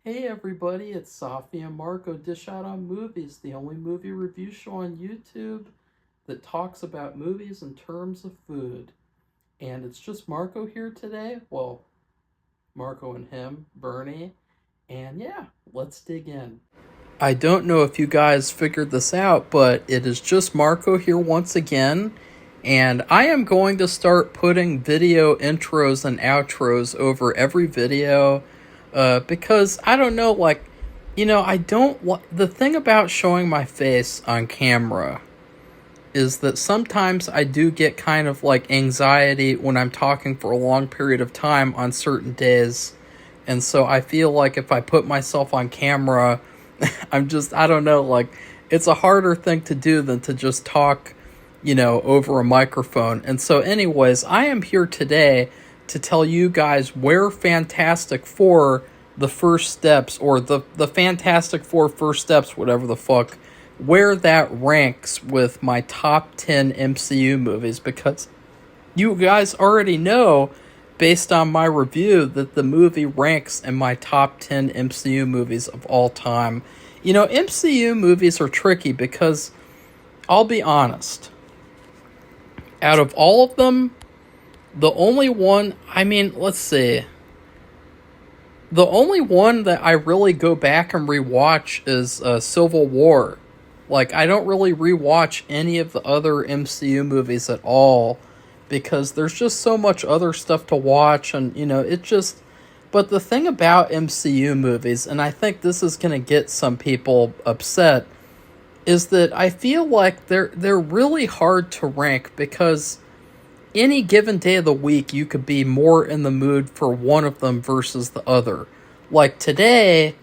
Hey everybody, it's Safi and Marco Dish Out on Movies, the only movie review show on YouTube that talks about movies in terms of food. And it's just Marco here today. Well, Marco and him, Bernie. And yeah, let's dig in. I don't know if you guys figured this out, but it is just Marco here once again. And I am going to start putting video intros and outros over every video because I don't know, I don't the thing about showing my face on camera is that sometimes I do get kind of like anxiety when I'm talking for a long period of time on certain days. And so I feel like if I put myself on camera, I don't know, it's a harder thing to do than to just talk, over a microphone. And so, anyways, I am here today to tell you guys where Fantastic Four the first steps, or the Fantastic Four first steps, whatever the fuck, where that ranks with my top 10 MCU movies, because you guys already know, based on my review, that the movie ranks in my top 10 MCU movies of all time. MCU movies are tricky because, I'll be honest, out of all of them, the only one, let's see, the only one that I really go back and rewatch is Civil War. I don't really rewatch any of the other MCU movies at all because there's just so much other stuff to watch, and, it just... But the thing about MCU movies, and I think this is going to get some people upset, is that I feel like they're really hard to rank because any given day of the week you could be more in the mood for one of them versus the other. Like today,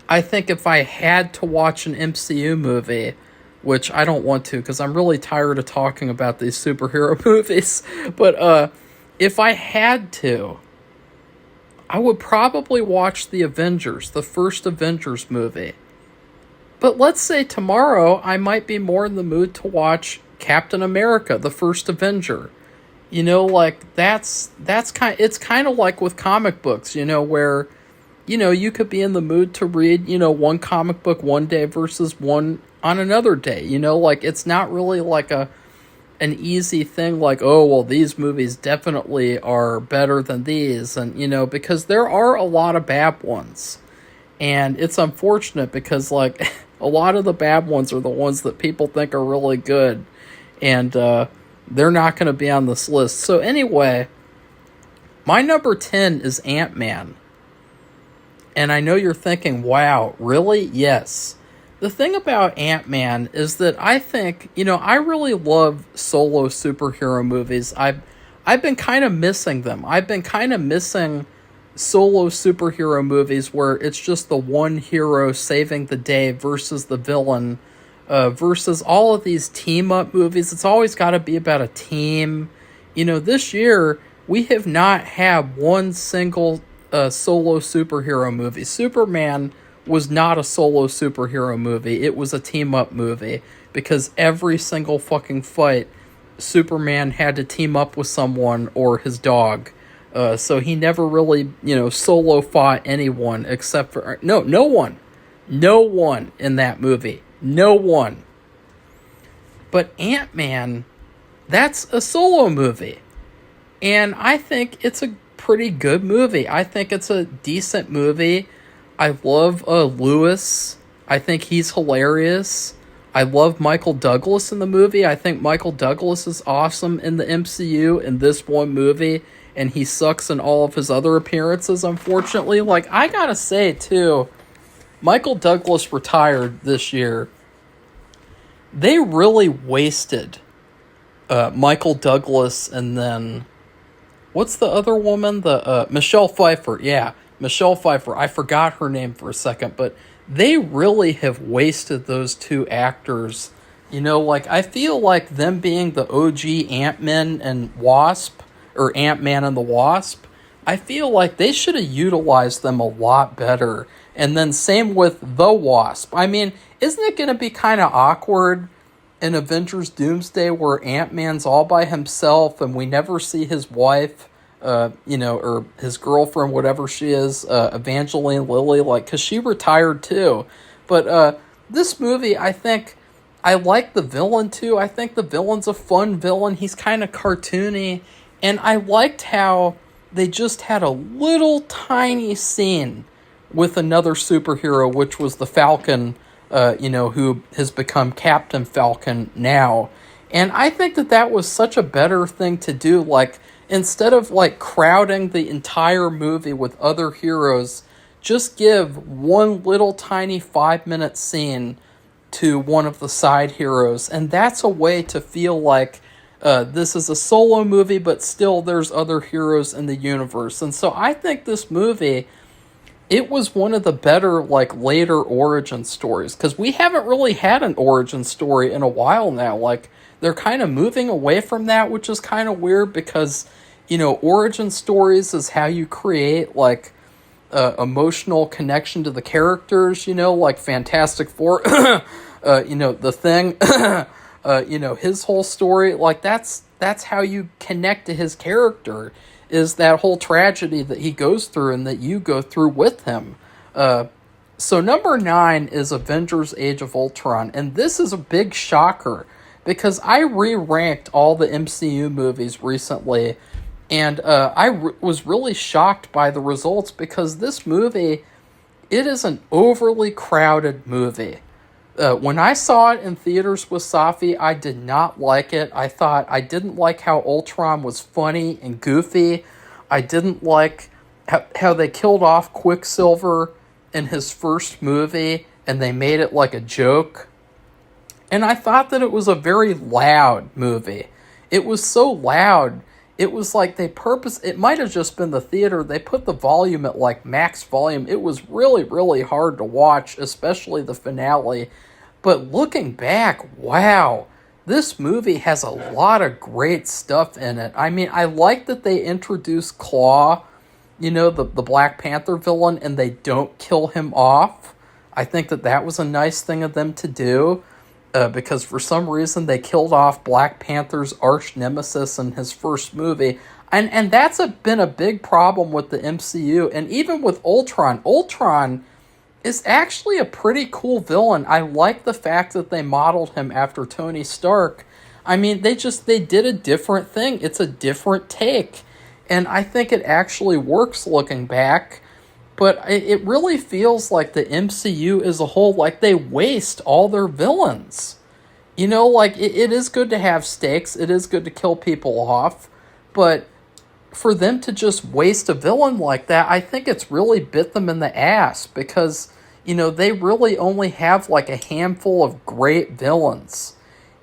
I think if I had to watch an MCU movie, which I don't want to because I'm really tired of talking about these superhero movies, but if I had to, I would probably watch the Avengers, the first Avengers movie. But let's say tomorrow I might be more in the mood to watch Captain America, the first Avenger. It's kind of like with comic books, where, you could be in the mood to read, one comic book one day versus one on another day. It's not really like an easy thing like, oh, well, these movies definitely are better than these. And, because there are a lot of bad ones. And it's unfortunate because, a lot of the bad ones are the ones that people think are really good. And, they're not going to be on this list. So anyway, my number 10 is Ant-Man. And I know you're thinking, wow, really? Yes. The thing about Ant-Man is that I think, I really love solo superhero movies. I've been kind of missing them. I've been kind of missing solo superhero movies where it's just the one hero saving the day versus the villain, versus all of these team-up movies. It's always got to be about a team. This year, we have not had one single solo superhero movie. Superman was not a solo superhero movie. It was a team-up movie, because every single fucking fight, Superman had to team up with someone or his dog. So he never really, solo fought anyone except for... No one. No one in that movie. No one. But Ant-Man, that's a solo movie. And I think it's a pretty good movie. I think it's a decent movie. I love Lewis. I think he's hilarious. I love Michael Douglas in the movie. I think Michael Douglas is awesome in the MCU in this one movie. And he sucks in all of his other appearances, unfortunately. I gotta say, too, Michael Douglas retired this year. They really wasted Michael Douglas, and then what's the other woman? The Michelle Pfeiffer. Yeah, Michelle Pfeiffer. I forgot her name for a second, but they really have wasted those two actors. I feel like them being the OG Ant-Man and Wasp, or Ant-Man and the Wasp, I feel like they should have utilized them a lot better. And then same with the Wasp. Isn't it going to be kind of awkward in Avengers Doomsday where Ant-Man's all by himself and we never see his wife? or his girlfriend, whatever she is, Evangeline Lilly, like, because she retired too. But this movie, I think, I like the villain too. I think the villain's a fun villain. He's kind of cartoony. And I liked how they just had a little tiny scene with another superhero, which was the Falcon, who has become Captain Falcon now. And I think that was such a better thing to do. Like, instead of, like, crowding the entire movie with other heroes, just give one little tiny 5-minute scene to one of the side heroes. And that's a way to feel like this is a solo movie, but still there's other heroes in the universe. And so I think this movie, it was one of the better, like, later origin stories. Because we haven't really had an origin story in a while now. Like, they're kind of moving away from that, which is kind of weird because, origin stories is how you create, like, emotional connection to the characters, like Fantastic Four, the Thing, his whole story, like, that's how you connect to his character, is that whole tragedy that he goes through and that you go through with him. So number 9 is Avengers Age of Ultron, and this is a big shocker because I re-ranked all the MCU movies recently, and I was really shocked by the results because this movie, it is an overly crowded movie. When I saw it in theaters with Safi, I did not like it. I didn't like how Ultron was funny and goofy. I didn't like how they killed off Quicksilver in his first movie and they made it like a joke. And I thought that it was a very loud movie. It was so loud. It was like it might have just been the theater. They put the volume at like max volume. It was really, really hard to watch, especially the finale. But looking back, wow, this movie has a lot of great stuff in it. I mean, I like that they introduced Claw, the Black Panther villain, and they don't kill him off. I think that was a nice thing of them to do. Because for some reason they killed off Black Panther's arch nemesis in his first movie. And that's been a big problem with the MCU. And even with Ultron. Ultron is actually a pretty cool villain. I like the fact that they modeled him after Tony Stark. I mean, they did a different thing. It's a different take. And I think it actually works looking back. But it really feels like the MCU as a whole, like they waste all their villains. Like it is good to have stakes. It is good to kill people off. But for them to just waste a villain like that, I think it's really bit them in the ass. Because, they really only have like a handful of great villains.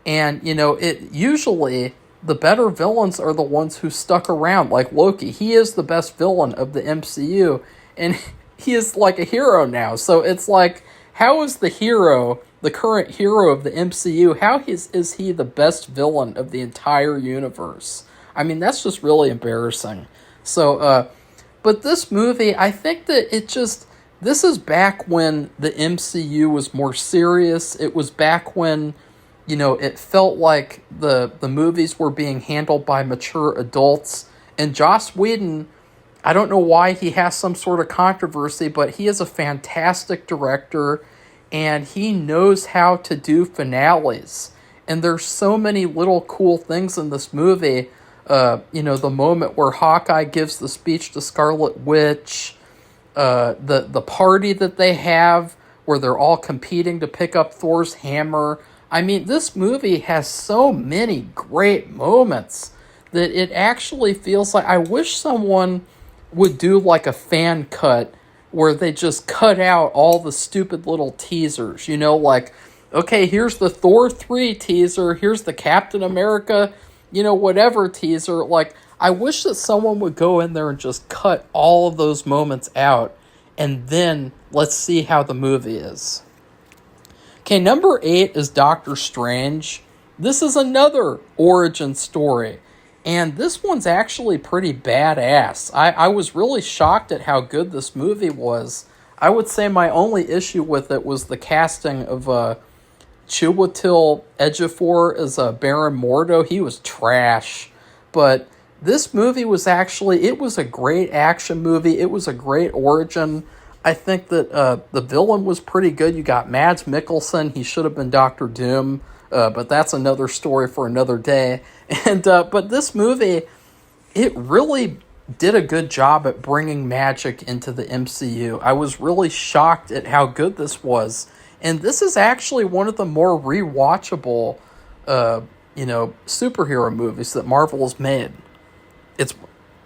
And, it usually the better villains are the ones who stuck around. Like Loki, he is the best villain of the MCU. And he is like a hero now. So it's like, how is the current hero of the MCU, how is he the best villain of the entire universe? I mean, that's just really embarrassing. So, but this movie, I think that this is back when the MCU was more serious. It was back when, it felt like the movies were being handled by mature adults. And Joss Whedon, I don't know why he has some sort of controversy, but he is a fantastic director, and he knows how to do finales. And there's so many little cool things in this movie. The moment where Hawkeye gives the speech to Scarlet Witch, the party that they have where they're all competing to pick up Thor's hammer. I mean, this movie has so many great moments that it actually feels like I wish someone would do like a fan cut where they just cut out all the stupid little teasers, like, okay, here's the Thor 3 teaser, here's the Captain America, whatever teaser. Like, I wish that someone would go in there and just cut all of those moments out, and then let's see how the movie is. Okay, number 8 is Doctor Strange. This is another origin story. And this one's actually pretty badass. I was really shocked at how good this movie was. I would say my only issue with it was the casting of Chiwetel Ejiofor as Baron Mordo. He was trash. But This movie was actually, it was a great action movie. It was a great origin. I think that the villain was pretty good. You got Mads Mikkelsen. He should have been Doctor Doom, but that's another story for another day. And but this movie, it really did a good job at bringing magic into the MCU. I was really shocked at how good this was. And this is actually one of the more rewatchable, superhero movies that Marvel has made. It's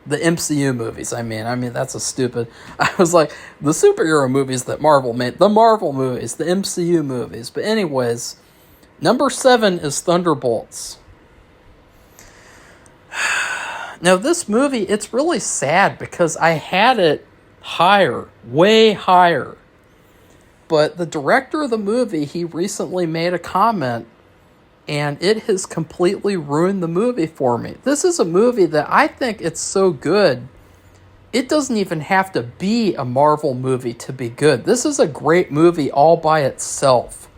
the MCU movies. I mean, that's a stupid. I was like, the superhero movies that Marvel made, the Marvel movies, the MCU movies. But anyways, number 7 is Thunderbolts. Now, this movie, it's really sad because I had it higher, way higher. But the director of the movie, he recently made a comment, and it has completely ruined the movie for me. This is a movie that I think it's so good, it doesn't even have to be a Marvel movie to be good. This is a great movie all by itself.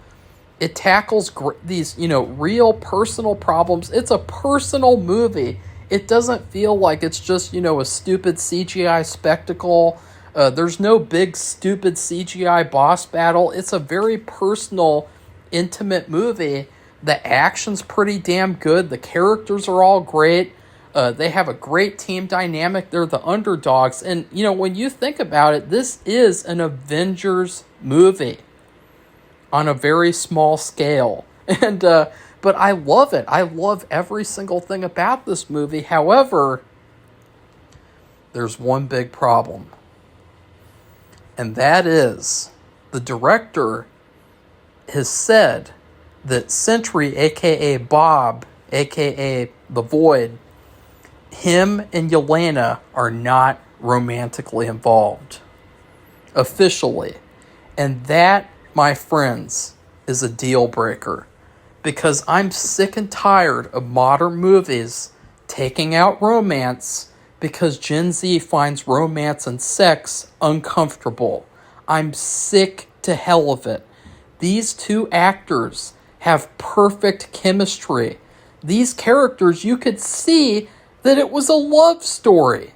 It tackles these, real personal problems. It's a personal movie. It doesn't feel like it's just, a stupid CGI spectacle. There's no big, stupid CGI boss battle. It's a very personal, intimate movie. The action's pretty damn good. The characters are all great. They have a great team dynamic. They're the underdogs. And, when you think about it, this is an Avengers movie on a very small scale. And, but I love it. I love every single thing about this movie. However, there's one big problem. And that is, the director has said that Sentry, a.k.a. Bob, a.k.a. The Void, him and Yelena are not romantically involved. Officially. And that, my friends, is a deal breaker. Because I'm sick and tired of modern movies taking out romance because Gen Z finds romance and sex uncomfortable. I'm sick to hell of it. These two actors have perfect chemistry. These characters, you could see that it was a love story.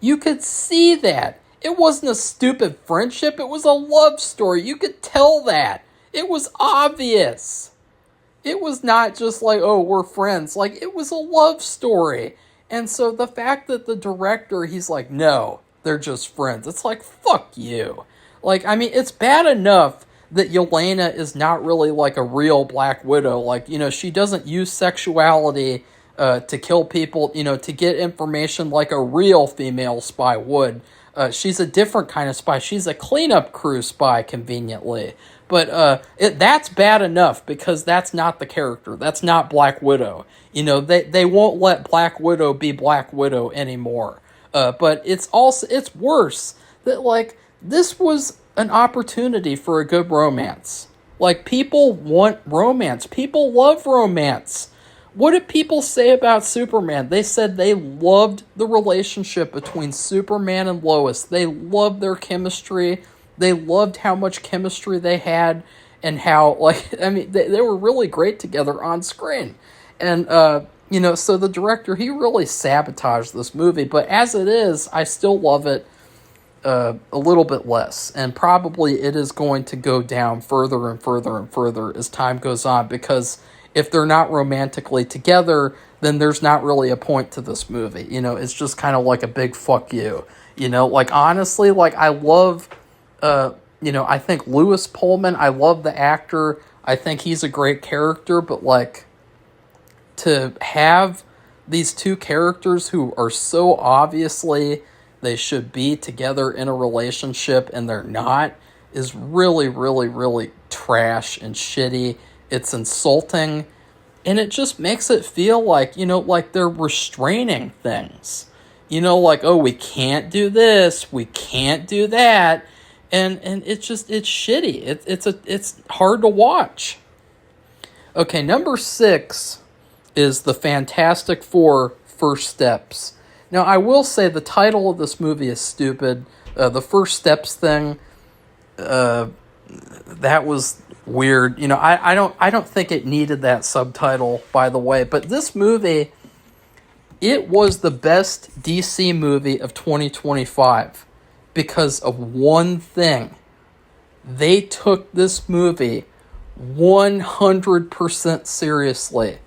You could see that. It wasn't a stupid friendship. It was a love story. You could tell that. It was obvious. It was not just like, oh, we're friends. Like, it was a love story. And so the fact that the director, he's like, no, they're just friends. It's like, fuck you. Like, I mean, it's bad enough that Yelena is not really like a real Black Widow. Like, she doesn't use sexuality to kill people, to get information like a real female spy would. She's a different kind of spy. She's a cleanup crew spy, conveniently. But that's bad enough because that's not the character. That's not Black Widow. They won't let Black Widow be Black Widow anymore. But it's worse that, like, this was an opportunity for a good romance. Like, people want romance. People love romance. What did people say about Superman? They said they loved the relationship between Superman and Lois. They loved their chemistry. They loved how much chemistry they had and how, they were really great together on screen. And, so the director, he really sabotaged this movie. But as it is, I still love it a little bit less. And probably it is going to go down further and further and further as time goes on. Because if they're not romantically together, then there's not really a point to this movie. It's just kind of like a big fuck you. Honestly, I love... I think Lewis Pullman, I love the actor. I think he's a great character, but to have these two characters who are so obviously they should be together in a relationship and they're not is really, really, really trash and shitty. It's insulting, and it just makes it feel like, they're restraining things. Oh, we can't do this, we can't do that. And it's shitty. It's hard to watch. Okay, number 6 is The Fantastic Four: First Steps. Now, I will say the title of this movie is stupid. The First Steps thing, that was weird. I don't think it needed that subtitle, by the way. But this movie, It was the best DC movie of 2025 because of one thing. They took this movie 100% seriously.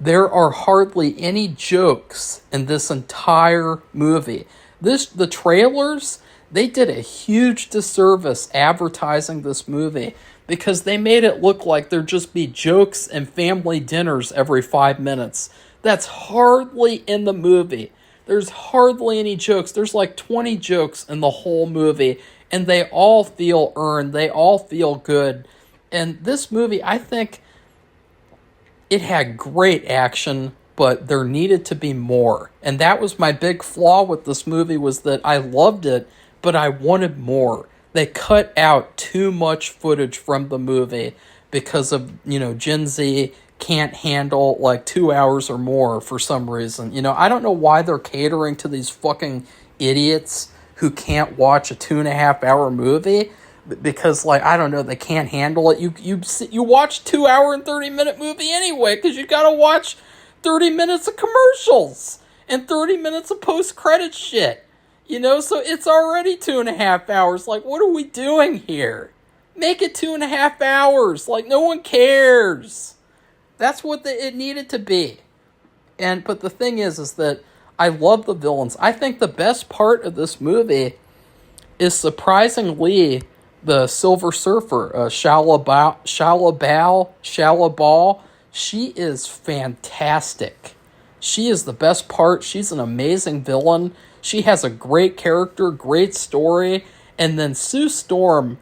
There are hardly any jokes in this entire movie. The trailers, they did a huge disservice advertising this movie because they made it look like there'd just be jokes and family dinners every 5 minutes. That's hardly in the movie. There's hardly any jokes. There's like 20 jokes in the whole movie, and they all feel earned. They all feel good. And this movie, I think it had great action, but there needed to be more. And that was my big flaw with this movie, was that I loved it, but I wanted more. They cut out too much footage from the movie because of, Gen Z can't handle like 2 hours or more for some reason. I don't know why they're catering to these fucking idiots who can't watch a 2.5 hour movie. Because, I don't know, they can't handle it. You watch 2 hour and 30-minute movie anyway, because you gotta watch 30 minutes of commercials and 30 minutes of post-credit shit. So it's already 2.5 hours. What are we doing here? Make it 2.5 hours. No one cares. That's what it needed to be. But the thing is that I love the villains. I think the best part of this movie is surprisingly the Silver Surfer, Shalabal. She is fantastic. She is the best part. She's an amazing villain. She has a great character, great story. And then Sue Storm,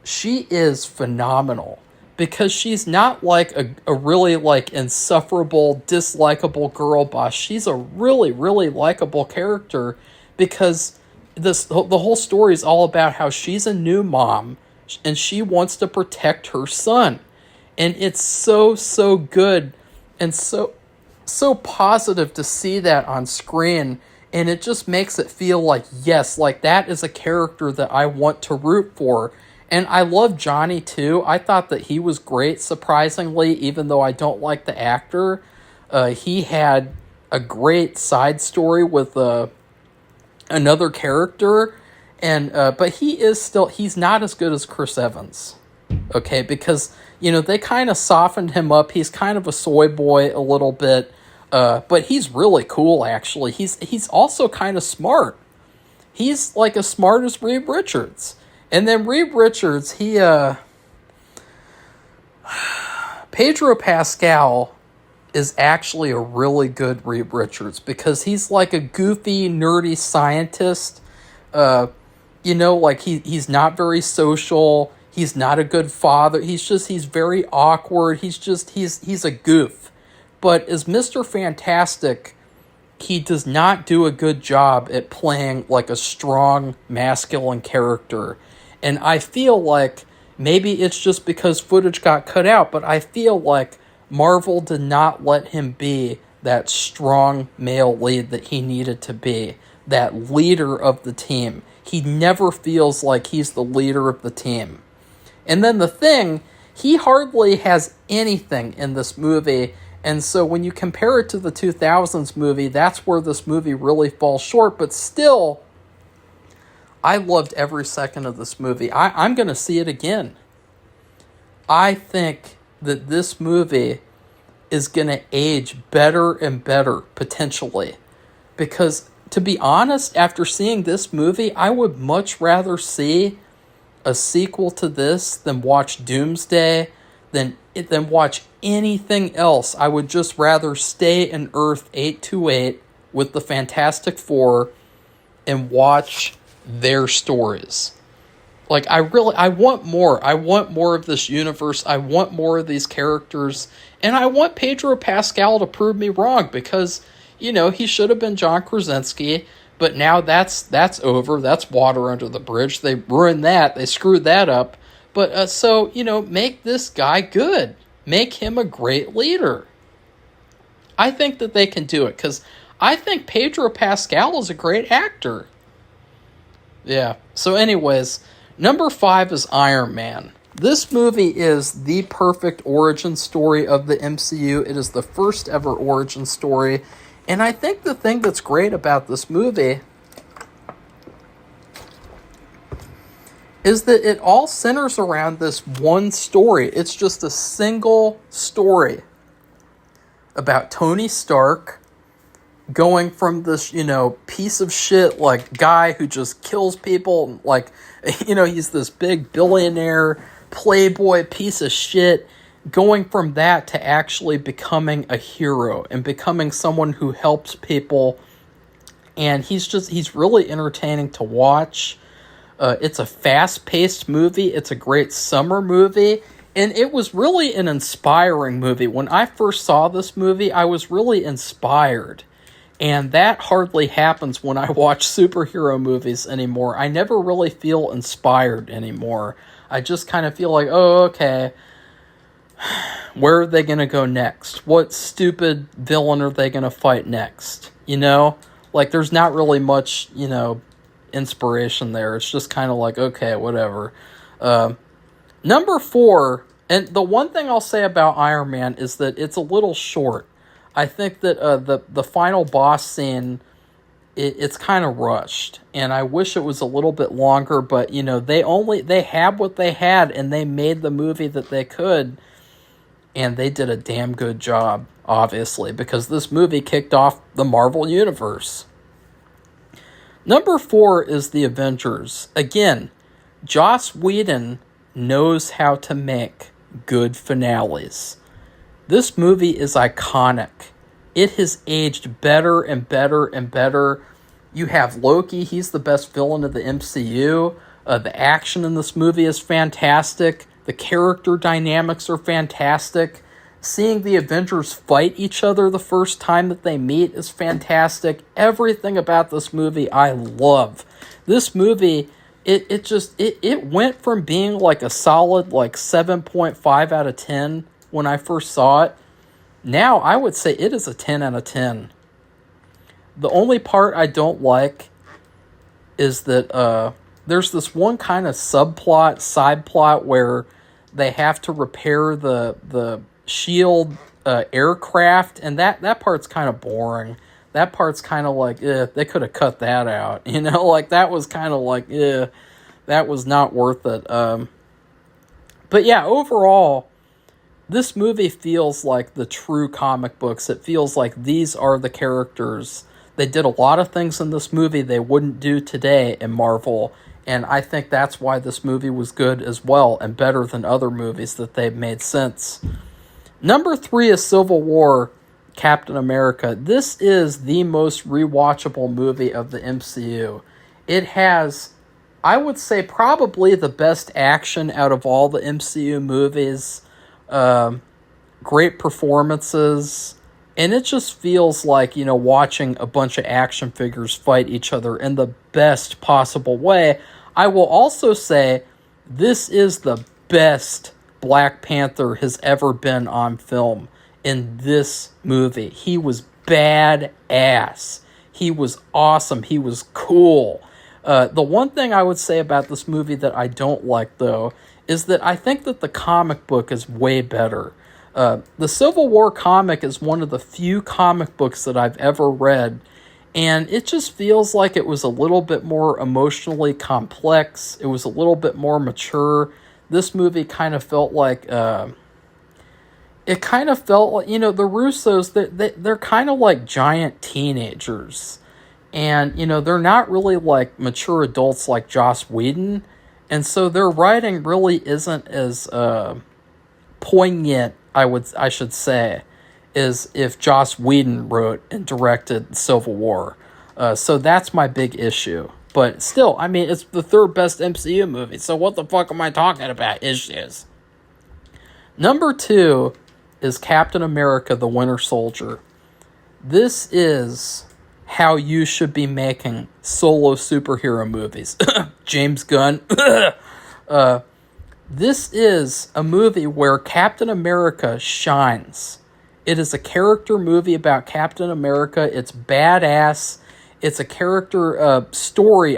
she is phenomenal. Because she's not a really insufferable, dislikable girl boss. She's a really, really likable character because the whole story is all about how she's a new mom and she wants to protect her son. And it's so good and so positive to see that on screen. And it just makes it feel yes, that is a character that I want to root for. And I love Johnny too. I thought that he was great, surprisingly, even though I don't like the actor. He had a great side story with another character, and but he's not as good as Chris Evans. Okay, because they kind of softened him up. He's kind of a soy boy a little bit, but he's really cool actually. He's also kind of smart. He's as smart as Reed Richards. And then Reed Richards, Pedro Pascal is actually a really good Reed Richards because he's a goofy, nerdy scientist. He's not very social. He's not a good father. He's very awkward. He's a goof. But as Mr. Fantastic, he does not do a good job at playing a strong, masculine character. And I feel maybe it's just because footage got cut out, but I feel Marvel did not let him be that strong male lead that he needed to be, that leader of the team. He never feels like he's the leader of the team. And then the Thing, he hardly has anything in this movie, and so when you compare it to the 2000s movie, that's where this movie really falls short, but still, I loved every second of this movie. I'm going to see it again. I think that this movie is going to age better and better, potentially. Because, to be honest, after seeing this movie, I would much rather see a sequel to this than watch Doomsday, than watch anything else. I would just rather stay in Earth 828 with the Fantastic Four and watch their stories. I want more. I want more of this universe. I want more of these characters. And I want Pedro Pascal to prove me wrong because, he should have been John Krasinski, but now that's over. That's water under the bridge. They ruined that. They screwed that up. But, make this guy good. Make him a great leader. I think that they can do it because I think Pedro Pascal is a great actor. Yeah. So anyways, number 5 is Iron Man. This movie is the perfect origin story of the MCU. It is the first ever origin story. And I think the thing that's great about this movie is that it all centers around this one story. It's just a single story about Tony Stark going from this, piece of shit, like, guy who just kills people, like, he's this big billionaire, playboy piece of shit, going from that to actually becoming a hero and becoming someone who helps people. And he's really entertaining to watch. It's a fast-paced movie. It's a great summer movie. And it was really an inspiring movie. When I first saw this movie, I was really inspired. And that hardly happens when I watch superhero movies anymore. I never really feel inspired anymore. I just kind of feel like, oh, okay, where are they going to go next? What stupid villain are they going to fight next? Like, there's not really much, inspiration there. It's just kind of like, okay, whatever. Number 4, and the one thing I'll say about Iron Man is that it's a little short. I think that the final boss scene, it's kind of rushed, and I wish it was a little bit longer, but, they had what they had, and they made the movie that they could, and they did a damn good job, obviously, because this movie kicked off the Marvel Universe. Number 4 is the Avengers. Again, Joss Whedon knows how to make good finales. This movie is iconic. It has aged better and better and better. You have Loki. He's the best villain of the MCU. The action in this movie is fantastic. The character dynamics are fantastic. Seeing the Avengers fight each other the first time that they meet is fantastic. Everything about this movie I love. This movie, it went from being like a solid like 7.5 out of 10 when I first saw it. Now I would say it is a 10 out of 10. The only part I don't like is that there's this one kind of side plot where they have to repair the shield aircraft, and that part's kind of boring. That part's kind of like, they could have cut that out. Like that was kind of like, that was not worth it. But yeah, overall, this movie feels like the true comic books. It feels like these are the characters. They did a lot of things in this movie they wouldn't do today in Marvel, and I think that's why this movie was good as well and better than other movies that they've made since. Number 3 is Civil War, Captain America. This is the most rewatchable movie of the MCU. It has, I would say, probably the best action out of all the MCU movies. Great performances, and it just feels like, watching a bunch of action figures fight each other in the best possible way. I will also say this is the best Black Panther has ever been on film in this movie. He was badass. He was awesome. He was cool. The one thing I would say about this movie that I don't like, though, is that I think that the comic book is way better. The Civil War comic is one of the few comic books that I've ever read, and it just feels like it was a little bit more emotionally complex. It was a little bit more mature. This movie kind of felt like, the Russos, they're kind of like giant teenagers. And, they're not really like mature adults like Joss Whedon. And so their writing really isn't as poignant, I should say, as if Joss Whedon wrote and directed Civil War. So that's my big issue. But still, I mean, it's the 3rd best MCU movie, so what the fuck am I talking about? Issues. Number 2 is Captain America, the Winter Soldier. This is how you should be making solo superhero movies. James Gunn. This is a movie where Captain America shines. It is a character movie about Captain America. It's badass. It's a character story,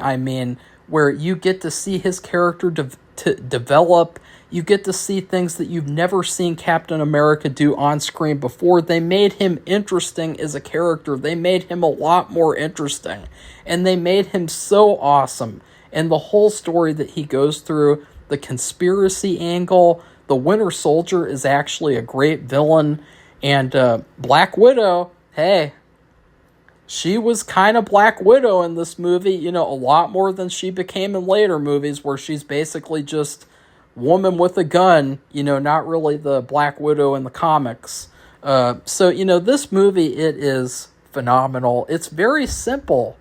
where you get to see his character to develop. You get to see things that you've never seen Captain America do on screen before. They made him interesting as a character. They made him a lot more interesting. And they made him so awesome. And the whole story that he goes through, the conspiracy angle, the Winter Soldier is actually a great villain. And Black Widow, hey, she was kind of Black Widow in this movie, you know, a lot more than she became in later movies where she's basically just woman with a gun, you know, not really the Black Widow in the comics. So, you know, this movie, it is phenomenal. It's very simple,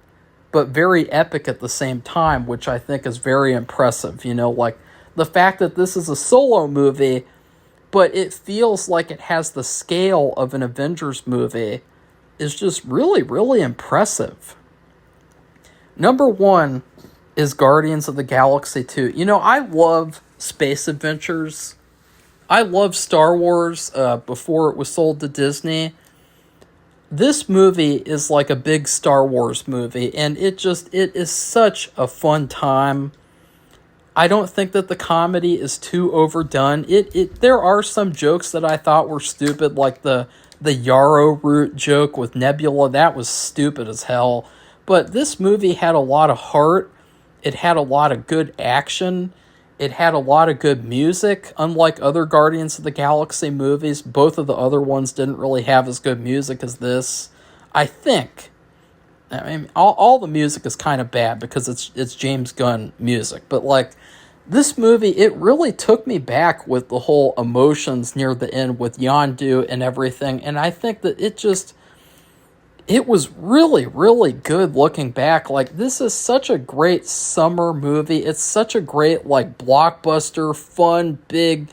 but very epic at the same time, which I think is very impressive. You know, like the fact that this is a solo movie, but it feels like it has the scale of an Avengers movie is just really, really impressive. Number one is Guardians of the Galaxy 2. You know, I love space adventures. I love Star Wars before it was sold to Disney. This movie is like a big Star Wars movie, and it is such a fun time. I don't think that the comedy is too overdone. There are some jokes that I thought were stupid, like the Yarrow root joke with Nebula. That was stupid as hell. But this movie had a lot of heart. It had a lot of good action. It had a lot of good music. Unlike other Guardians of the Galaxy movies, both of the other ones didn't really have as good music as this. I think. I mean, all the music is kind of bad because it's James Gunn music. But, like, this movie, it really took me back with the whole emotions near the end with Yondu and everything. And I think that it was really, really good looking back. Like, this is such a great summer movie. It's such a great, like, blockbuster, fun, big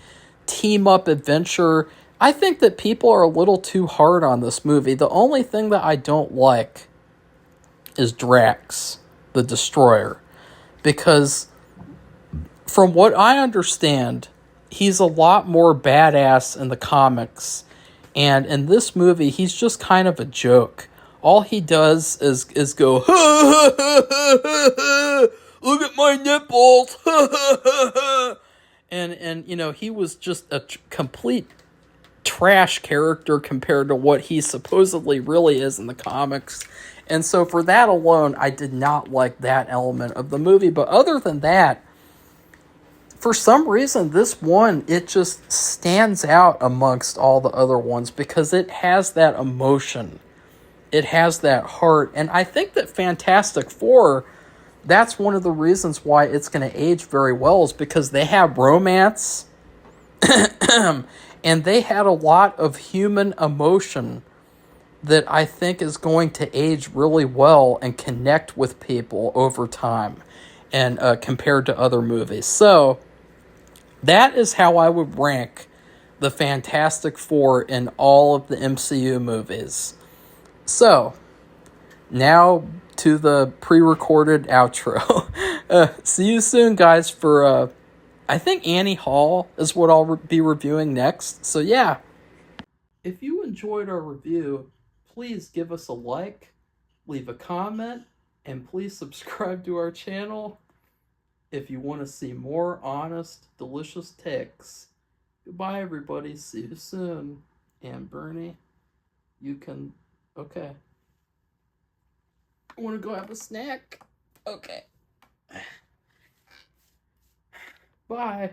team-up adventure. I think that people are a little too hard on this movie. The only thing that I don't like is Drax, the Destroyer. Because from what I understand, he's a lot more badass in the comics. And in this movie, he's just kind of a joke. All he does is go, look at my nipples, and you know, he was just a complete trash character compared to what he supposedly really is in the comics. And so for that alone, I did not like that element of the movie. But other than that, for some reason, this one, it just stands out amongst all the other ones because it has that emotion. It has that heart. And I think that Fantastic Four, that's one of the reasons why it's going to age very well, is because they have romance and they had a lot of human emotion that I think is going to age really well and connect with people over time and compared to other movies. So that is how I would rank the Fantastic Four in all of the MCU movies. So, now to the pre-recorded outro. See you soon, guys, for, I think Annie Hall is what I'll be reviewing next. So, yeah. If you enjoyed our review, please give us a like, leave a comment, and please subscribe to our channel if you want to see more honest, delicious takes. Goodbye, everybody. See you soon. And Bernie, you can... Okay. I want to go have a snack. Okay. Bye.